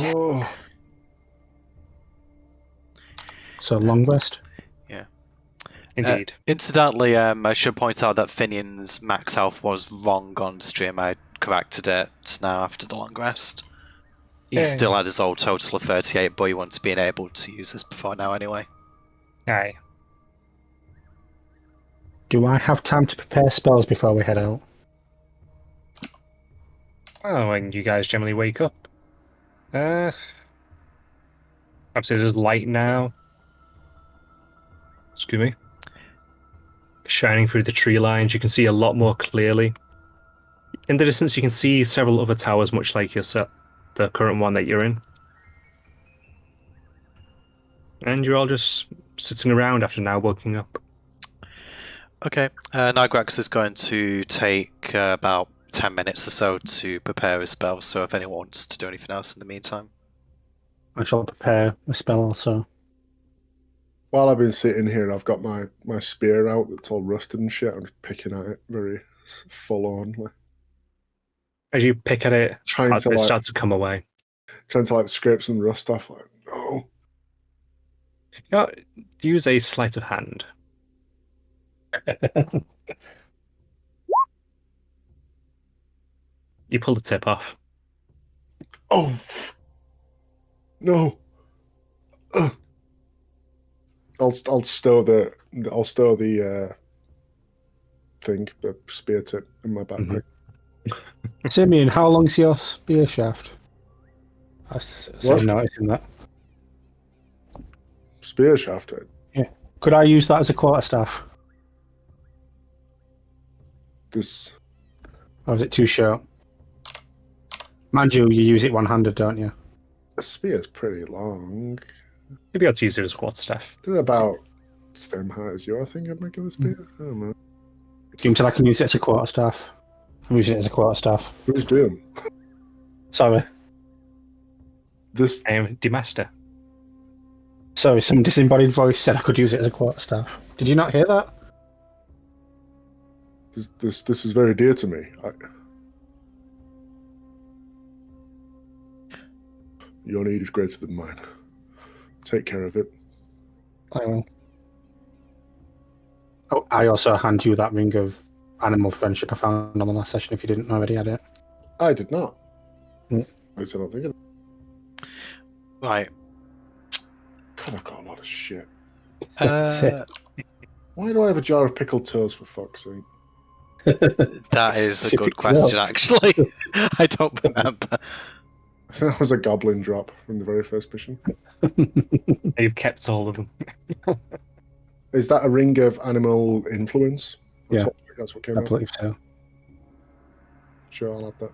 Oh. So long rest. Yeah. Indeed. Incidentally, I should point out that Finian's max health was wrong on stream. I corrected it now after the long rest. He still had his old total of 38, but he wants being able to use this before now anyway. Aye. Do I have time to prepare spells before we head out? Oh, when you guys generally wake up. Obviously there's light now. Excuse me. Shining through the tree lines, you can see a lot more clearly. In the distance, you can see several other towers, much like the current one that you're in. And you're all just sitting around after now waking up. Okay, Nigrax is going to take about 10 minutes or so to prepare his spells, so if anyone wants to do anything else in the meantime. I shall prepare a spell also. While I've been sitting here, I've got my spear out that's all rusted and shit. I'm just picking at it very full on. Like, as you pick at it, trying to start to come away. Trying to scrape some rust off. Like, no. You know, use a sleight of hand. You pull the tip off. Oh no! I'll stow the thing, the spear tip in my backpack. Simeon, how long's your spear shaft? I said noticing that. Spear shaft? Yeah. Could I use that as a quarterstaff? Or is it too short? Mind you use it one-handed, don't you? The spear's pretty long. You'll be able to use it as a quarterstaff. They're about the same height as you, I think, I'd make it a spear. I don't know. Until I can use it as a quarterstaff. I'm using it as a quarterstaff. Who's doing? Sorry. I am the master. Sorry, some disembodied voice said I could use it as a quarterstaff. Did you not hear that? This is very dear to me. Your need is greater than mine. Take care of it. I will. Oh, I also hand you that ring of animal friendship I found on the last session if you didn't already had it. I did not. Mm. I said I'm thinking. Right. God, I've got a lot of shit. Sit. Why do I have a jar of pickled toes, for fuck's sake? That is a good question, actually. I don't remember. That was a goblin drop from the very first mission. You've kept all of them. Is that a ring of animal influence? That's what came out. I believe so. Sure, I'll have that.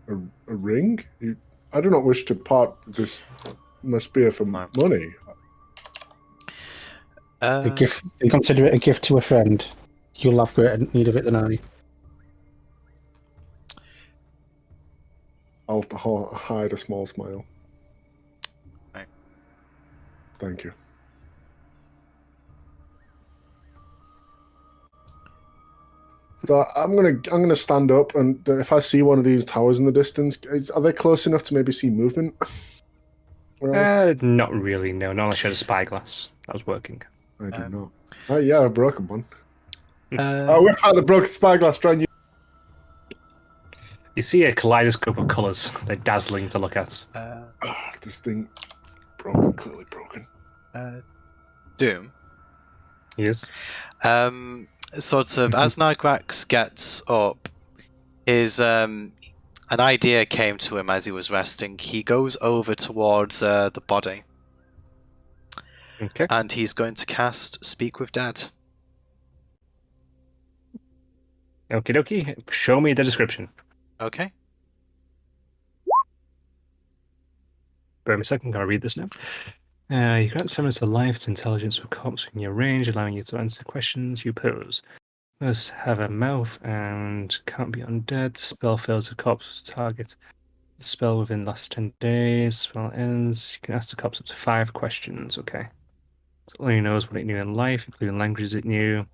A ring? I do not wish to part my spear for money. A gift. You consider it a gift to a friend. You'll have greater need of it than I. I'll hide a small smile. Right. Thank you. So I'm gonna stand up, and if I see one of these towers in the distance, are they close enough to maybe see movement? Not really. No, not unless you had a spyglass. That was working. I do not. Oh yeah, I've broken one. we found the broken spyglass. Try and use. You see a kaleidoscope of colours. They're dazzling to look at. This thing is broken, clearly broken. Doom. Yes. Sort of, as Nigrax gets up, an idea came to him as he was resting. He goes over towards the body. Okay. And he's going to cast Speak with Dead. Okie dokie. Show me the description. Okay. Bear me a second, can I read this now? You grant summons to life to intelligence with corpse in your range, allowing you to answer questions you pose. Must have a mouth and can't be undead. The spell fails the corpse target. The spell within the last 10 days. Spell ends. You can ask the corpse up to 5 questions. Okay. So it only knows what it knew in life, including languages it knew.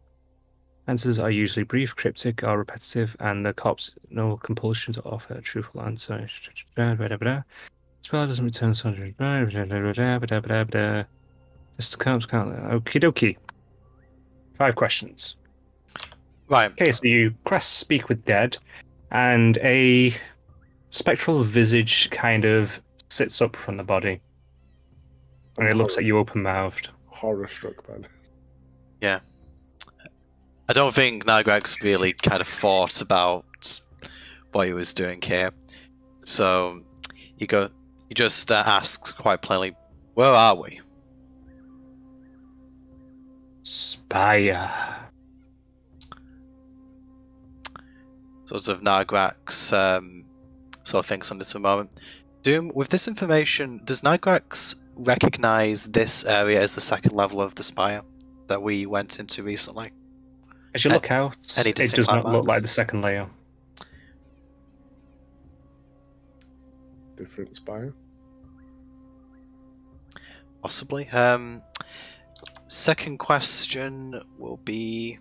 Answers are usually brief, cryptic, or repetitive, and the corpse no compulsion to offer a truthful answer. Spell doesn't return soldier. This can't. Okie dokie. 5 questions. Right. Okay, so you press speak with dead, and a spectral visage kind of sits up from the body, and it looks at you open-mouthed. Horror struck by this. Yeah. I don't think Nigrex really kind of thought about what he was doing here. So you just ask quite plainly, where are we? Spire. Sort of Nigrex sort of thinks on this for a moment. Doom, with this information, does Nigrex recognize this area as the second level of the spire that we went into recently? As you look out, any it does distinct not look landmarks? like the second layer. Different spire. Possibly. Second question will be,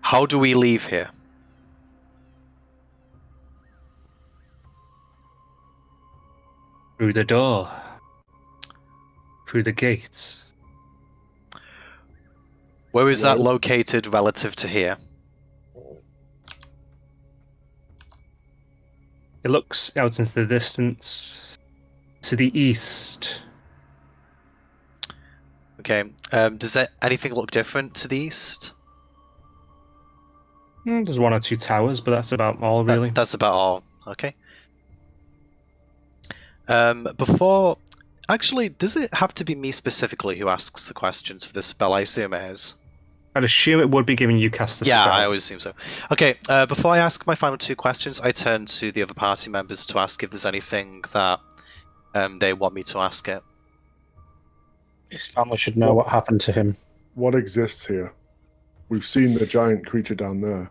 how do we leave here? Through the door. Through the gates. Where is that Well- located relative to here? It looks out into the distance. To the east. Okay. Does anything look different to the east? There's 1 or 2 towers, but that's about all, really. That's about all. Okay. Before... Actually, does it have to be me specifically who asks the questions for this spell? I assume it is. I'd assume it would be giving you cast the Yeah, spell. I always assume so. Okay, before I ask my final 2 questions, I turn to the other party members to ask if there's anything that they want me to ask it. His family should know what happened to him. What exists here? We've seen the giant creature down there.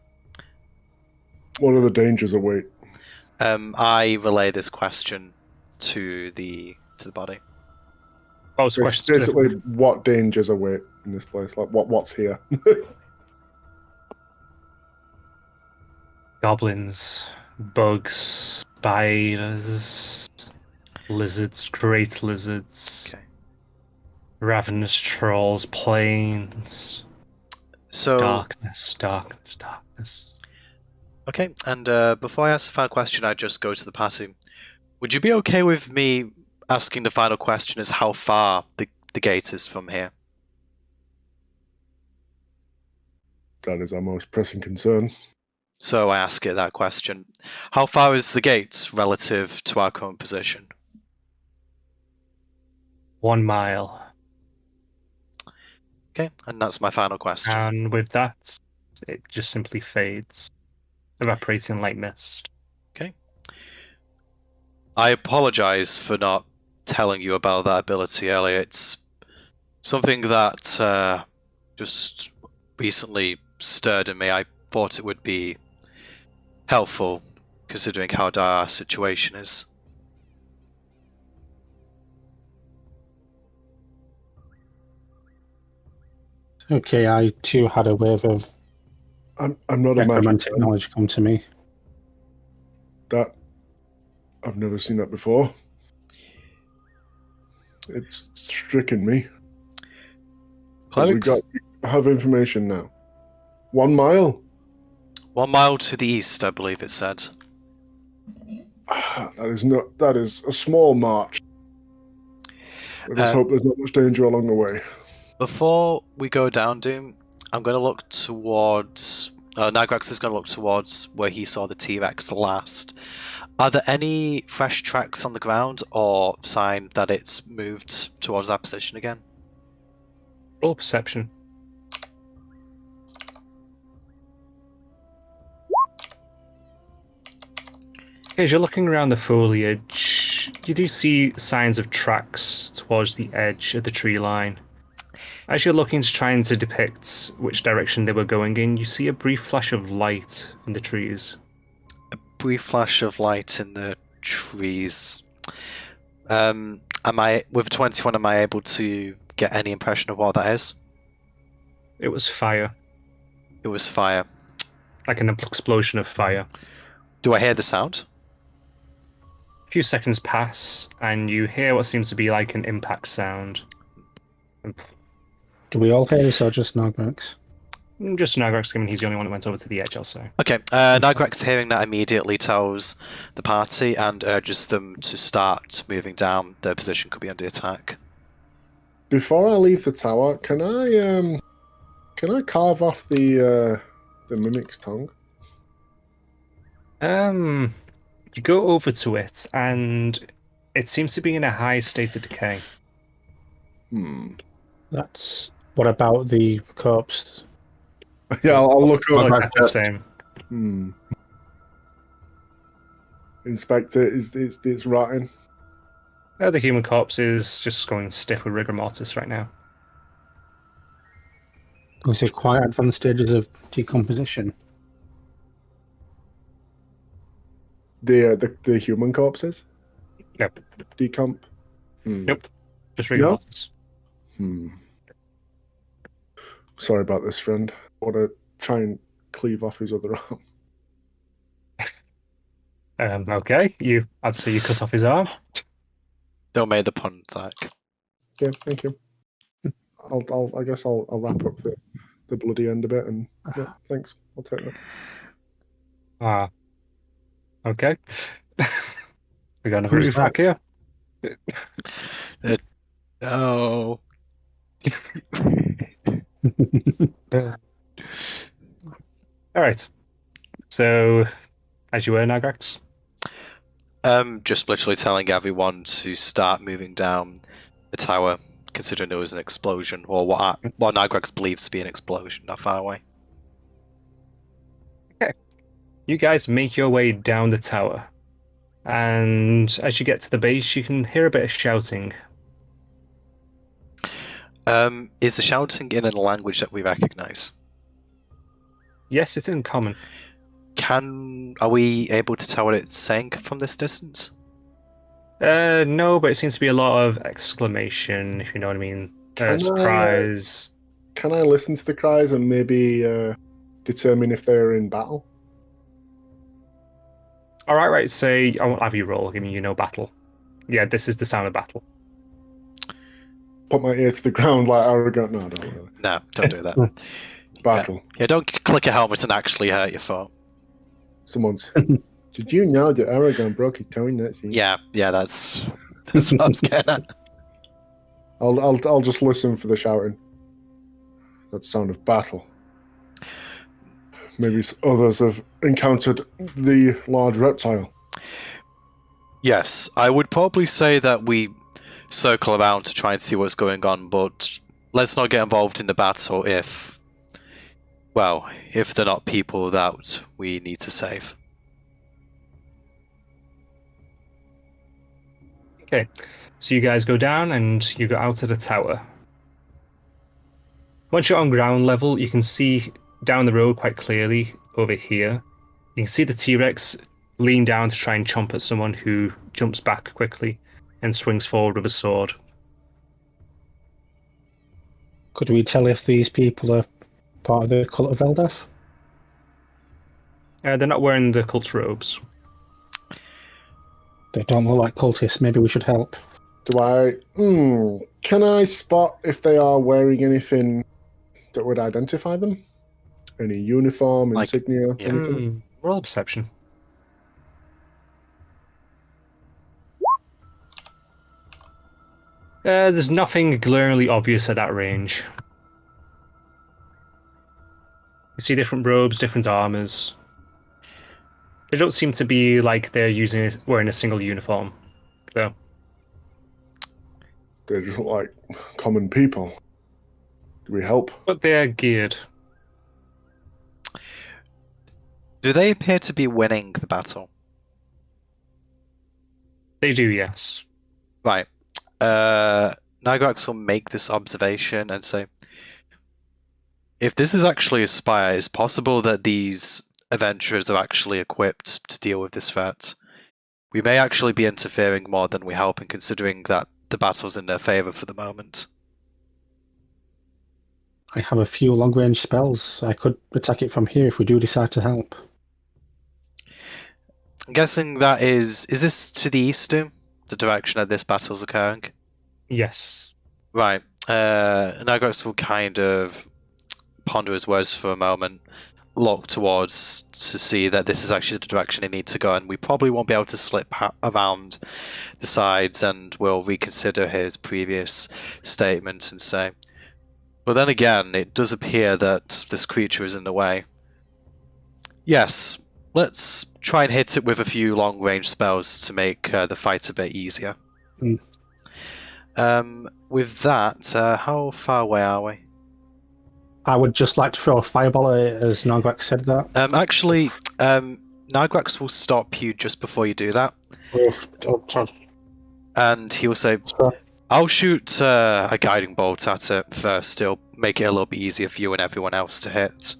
What are the dangers await? I relay this question to the body. What was the question? Basically, what dangers await in this place? Like, what's here? Goblins, bugs, spiders, lizards, great lizards, Okay. ravenous trolls, planes, So darkness. okay, and before I ask the final question, I just go to the party. Would you be okay with me asking the final question as how far the gate is from here? That is our most pressing concern. So I ask it that question. How far is the gate relative to our current position? 1 mile. Okay, and that's my final question. And with that, it just simply fades, evaporating like mist. Okay. I apologize for not telling you about that ability earlier. It's something that just recently stirred in me. I thought it would be helpful, considering how dire our situation is. Okay, I too had a wave of I'm not imagining necromantic knowledge come to me. that. I've never seen that before. It's stricken me. But we Clerics, have information now. 1 mile? 1 mile to the east, I believe it said. That is a small march. Let us hope there's not much danger along the way. Before we go down, Doom, I'm going to look towards... Nigrax is going to look towards where he saw the T-Rex last. Are there any fresh tracks on the ground or sign that it's moved towards that position again? Roll perception. As you're looking around the foliage, you do see signs of tracks towards the edge of the tree line. As you're looking to trying to depict which direction they were going in, you see a brief flash of light in the trees. Brief flash of light in the trees. With 21, am I able to get any impression of what that is? It was fire, It was fire. like an explosion of fire. Do I hear the sound? A few seconds pass, and you hear what seems to be like an impact sound. Do we all hear this or just Nogmax? Just Nagrax, given he's the only one that went over to the edge, I'll say. Okay, Nigrex hearing that immediately tells the party and urges them to start moving down. Their position could be under attack. Before I leave the tower, can I carve off the mimic's tongue? You go over to it, and it seems to be in a high state of decay. That's... What about the corpse? Yeah, I'll look Look up. at the same. Inspect it. It's rotting. The human corpse is just going stiff with rigor mortis right now. Was it quite advanced stages of decomposition? The human corpses? Yep. Decomp? Nope. Just rigor No? mortis. Sorry about this, friend. I want to try and cleave off his other arm. Okay. I'd say you cut off his arm. Don't make the pun, Zach. Yeah, thank you. I guess I'll wrap up the bloody end a bit, and yeah, thanks. I'll take that. Okay. We got another Who's move back here. Oh. All right. So, as you were, Nagrax. Just literally telling everyone to start moving down the tower, considering there was an explosion, or what Nigrex believes to be an explosion not far away. Okay. You guys make your way down the tower, and as you get to the base, you can hear a bit of shouting. Is the shouting in a language that we recognise? Yes, it's in common. Are we able to tell what it's saying from this distance? No, but it seems to be a lot of exclamation, if you know what I mean. Surprise. Can I listen to the cries and maybe determine if they're in battle? Right. Say, I won't have you roll, giving you no battle. Yeah, this is the sound of battle. Put my ear to the ground like arrogant. No, don't really. No, don't do that. Battle. Yeah, don't click a helmet and actually hurt your foot. Someone's. Did you know that Aragon broke his toe in that scene? Yeah, that's what I'm scared at. I'll just listen for the shouting. That sound of battle. Maybe others have encountered the large reptile. Yes, I would probably say that we circle around to try and see what's going on, but let's not get involved in the battle if they're not people that we need to save. Okay, so you guys go down and you go out of the tower. Once you're on ground level, you can see down the road quite clearly over here. You can see the T-Rex lean down to try and chomp at someone who jumps back quickly and swings forward with a sword. Could we tell if these people are part of the cult of Eldaf? They're not wearing the cult robes. They don't look like cultists. Maybe we should help. Can I spot if they are wearing anything that would identify them? Any uniform, insignia, anything? Roll perception. There's nothing glaringly obvious at that range. You see different robes, different armors. They don't seem to be like they're wearing a single uniform, though. They just look like common people. Do we help? But they're geared. Do they appear to be winning the battle? They do, yes. Right. Nigrex will make this observation and say, if this is actually a spire, it's possible that these adventurers are actually equipped to deal with this threat. We may actually be interfering more than we help, in considering that the battle's in their favour for the moment. I have a few long-range spells. I could attack it from here if we do decide to help. I'm guessing that is this to the east, Doom? The direction that this battle's occurring? Yes. Right. Nagrax will kind of ponder his words for a moment, look towards to see that this is actually the direction he needs to go, and we probably won't be able to slip around the sides, and will reconsider his previous statements and say, but then again, it does appear that this creature is in the way. Yes, let's try and hit it with a few long-range spells to make the fight a bit easier. With that, how far away are we? I would just like to throw a fireball at it as Nograk said that. Actually, Nagrax will stop you just before you do that. And he will say, I'll shoot a guiding bolt at it first. It'll make it a little bit easier for you and everyone else to hit.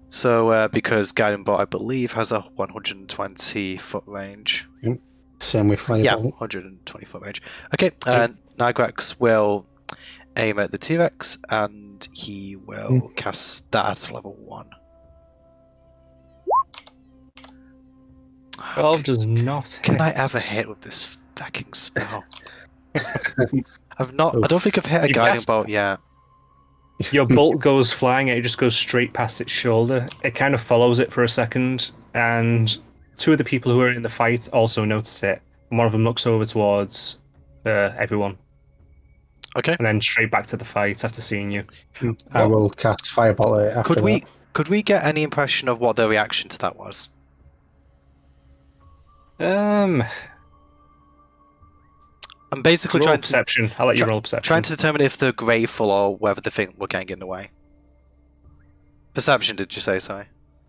So, because guiding bolt, I believe, has a 120-foot range. Same with fireball. Yeah, 120-foot range. Okay, Nagrax will aim at the T-Rex, and he will cast that at level 1. 12 does not Can I hit. ever hit with this fucking spell? I've not. I don't think I've hit a You guiding cast- bolt yet. Your bolt goes flying and it just goes straight past its shoulder. It kind of follows it for a second, and two of the people who are in the fight also notice it. And one of them looks over towards everyone, Okay. and then straight back to the fight after seeing you. I will cast fireball at it after that. Could we get any impression of what their reaction to that was? I'm basically Roll trying to perception. I'll let you roll perception. trying to determine if they're grateful or whether they think we're getting in the way. Perception, did you say? Sorry.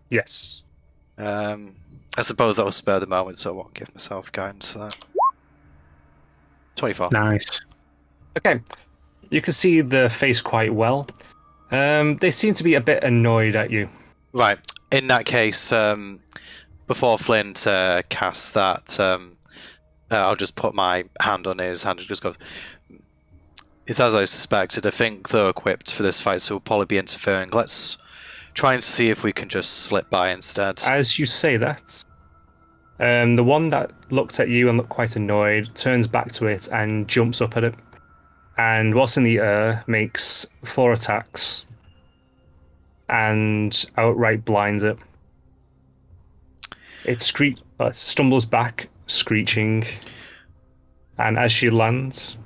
Yes. I suppose that will spur the moment, so I won't give myself guidance for that. 24. Nice. Okay. You can see the face quite well. They seem to be a bit annoyed at you. Right. In that case, before Flint casts that, I'll just put my hand on his hand and just go, it's as I suspected. I think they're equipped for this fight, so we'll probably be interfering. Let's try and see if we can just slip by instead. As you say that, the one that looked at you and looked quite annoyed turns back to it and jumps up at it. And whilst in the air, makes 4 attacks and outright blinds it. It stumbles back, screeching, and as she lands,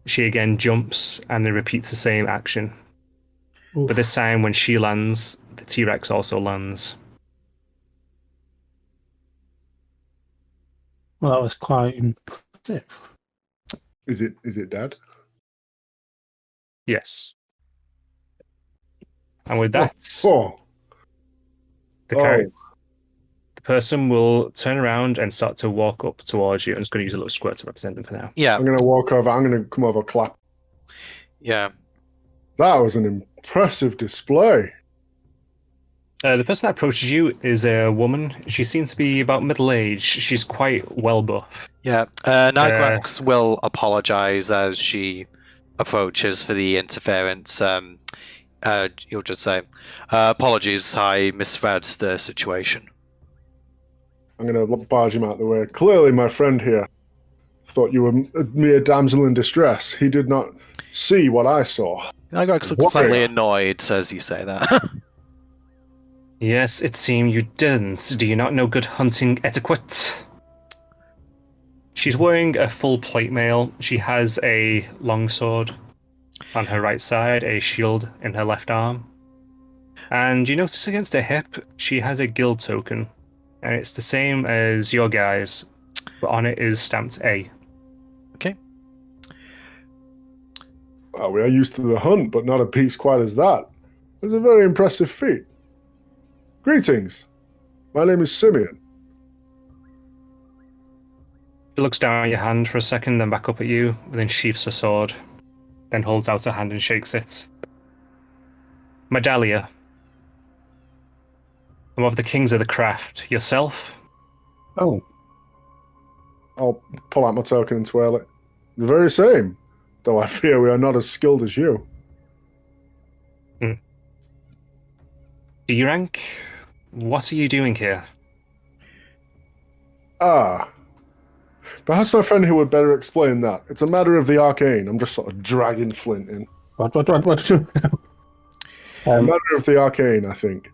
she again jumps and then repeats the same action. Oof. But this time, when she lands, the T-Rex also lands. Well, that was quite impressive. Is it Dad? Yes. And with that, Oh. the person will turn around and start to walk up towards you. I'm just going to use a little squirt to represent them for now. Yeah, I'm gonna walk over. I'm gonna come over, clap. yeah. That was an impressive display. The person that approaches you is a woman. She seems to be about middle-aged. She's quite well buff. Yeah, Nagrax will apologise as she approaches for the interference. You'll just say, apologies, I misread the situation. I'm gonna barge him out the way. Clearly, my friend here thought you were a mere damsel in distress. He did not see what I saw. Nagrax looks slightly annoyed as you say that. Yes, it seemed you didn't. Do you not know good hunting etiquette? She's wearing a full plate mail. She has a longsword on her right side, a shield in her left arm. And you notice against her hip, she has a guild token. And it's the same as your guys, but on it is stamped A. Okay. Well, we are used to the hunt, but not a piece quite as that. It's a very impressive feat. Greetings. My name is Simeon. She looks down at your hand for a second, then back up at you, and then sheaths her sword, then holds out her hand and shakes it. Medalia. I'm of the Kings of the Craft. Yourself? Oh, I'll pull out my token and twirl it. The very same, though I fear we are not as skilled as you. D rank? What are you doing here? Ah. Perhaps my friend here would better explain that. It's a matter of the arcane. I'm just sort of dragging Flint in. What? A matter of the arcane, I think.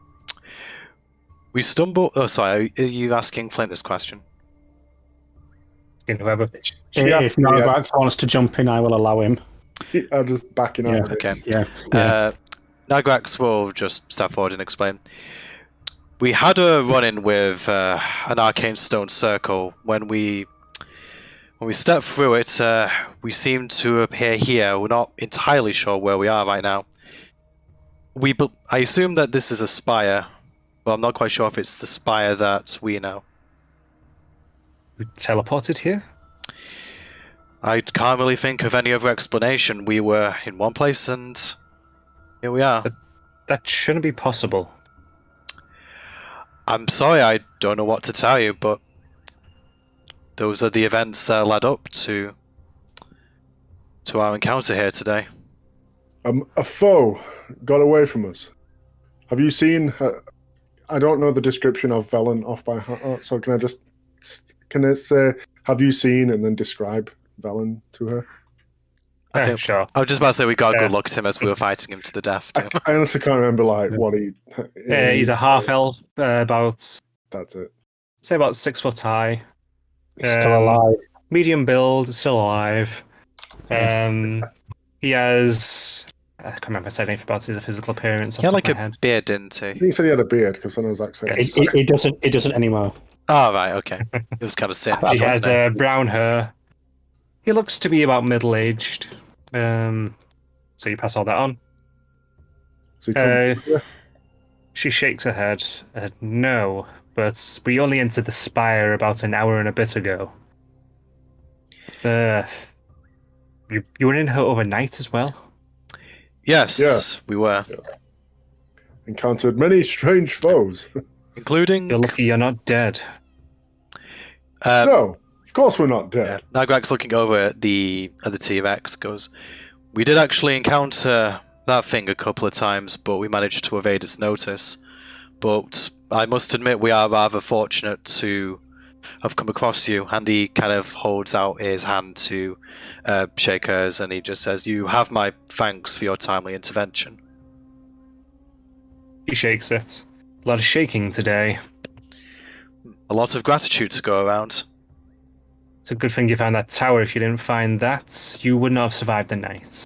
We stumbled. Oh, sorry. Are you asking Flint this question? Whoever. If Nargax wants to jump in, I will allow him. I'm just backing out. Yeah. Okay. Yeah. Nagrax will just step forward and explain. We had a run-in with an arcane stone circle. When we stepped through it, we seem to appear here. We're not entirely sure where we are right now. I assume that this is a spire, but I'm not quite sure if it's the spire that we know. We teleported here? I can't really think of any other explanation. We were in one place and here we are. That shouldn't be possible. I'm sorry, I don't know what to tell you, but those are the events that led up to our encounter here today. A foe got away from us. Have you seen... I don't know the description of Velen off by heart, so can I say, have you seen and then describe Velen to her? I think, sure. I was just about to say we got a good look at him as we were fighting him to the death, too. I honestly can't remember what he... He's a half-elf, about... That's it. Say about 6 foot high. He's still alive. Medium build, still alive. He has... I can't remember if I said anything about his physical appearance. He had like a a beard, didn't he? He said he had a beard, because I know Zach said Yes. It doesn't anymore. Oh, right, okay. It was kind of singed, He has wasn't it? brown hair. He looks to be about middle-aged. So you pass all that on. So he comes here. She shakes her head. No, but we only entered the spire about an hour and a bit ago. You were in her overnight as well? Yes, we were. Yeah. Encountered many strange foes. Including... You're lucky you're not dead. No, of course we're not dead. Yeah. Nagrax looking over at the T-Rex goes, we did actually encounter that thing a couple of times, but we managed to evade its notice. But I must admit we are rather fortunate to have come across you. And he kind of holds out his hand to shake hers, and he just says, you have my thanks for your timely intervention. He shakes it. A lot of shaking today. A lot of gratitude to go around. It's a good thing you found that tower. If you didn't find that, you would not have survived the night.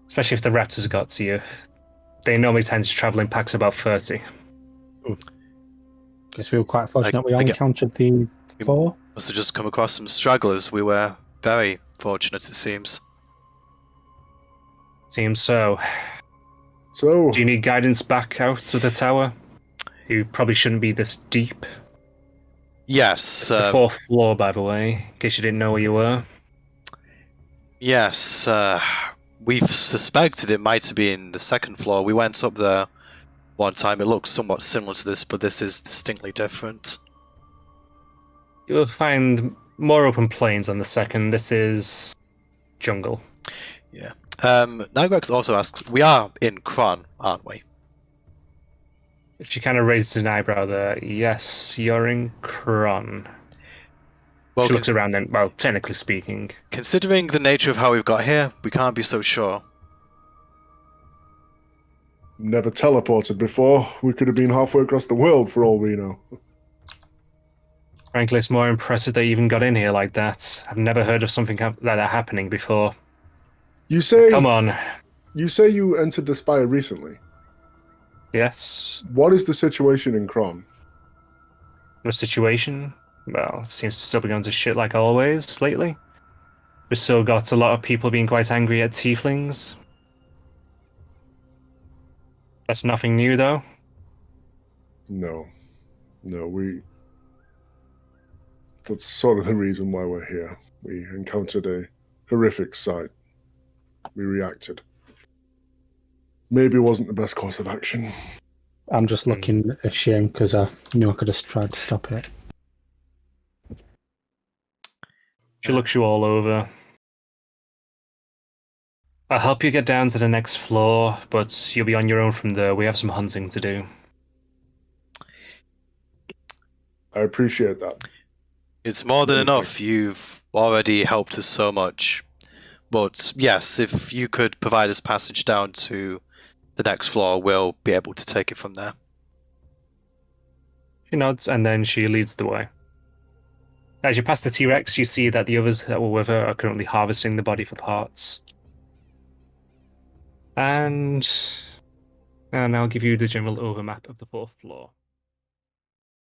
Especially if the raptors got to you. They normally tend to travel in packs about 30. Guess we were quite fortunate we all encountered the four. Must have just come across some stragglers. We were very fortunate, it seems. Seems so. So, Do you need guidance back out to the tower? You probably shouldn't be this deep. Yes. The 4th floor, by the way, in case you didn't know where you were. Yes. We've suspected it might have been the 2nd floor. We went up there one time. It looks somewhat similar to this, but this is distinctly different. You will find more open plains on the 2nd. This is jungle. Yeah. Nigrex also asks, we are in Kron, aren't we? She kind of raises an eyebrow there. Yes, you're in Kron. Well, She looks around then. Well, technically speaking. Considering the nature of how we've got here, we can't be so sure. never teleported before. We could have been halfway across the world for all we know. Frankly, it's more impressive they even got in here like that. I've never heard of something like that happening before. You say... Come on. You say you entered the Spire recently. Yes. What is the situation in Kron? The situation? Well, seems to still be going to shit like always lately. We've still got a lot of people being quite angry at tieflings. That's nothing new, though. No, that's sort of the reason why we're here. We encountered a horrific sight. We reacted. Maybe it wasn't the best course of action. I'm just looking ashamed because I knew I could have tried to stop it. She looks you all over. I'll help you get down to the next floor, but you'll be on your own from there. We have some hunting to do. I appreciate that. It's more than Really do. enough. You've already helped us so much. But yes, if you could provide us passage down to the next floor, we'll be able to take it from there. She nods, and then she leads the way. As you pass the T-Rex, you see that the others that were with her are currently harvesting the body for parts. And I'll give you the general overmap of the 4th floor.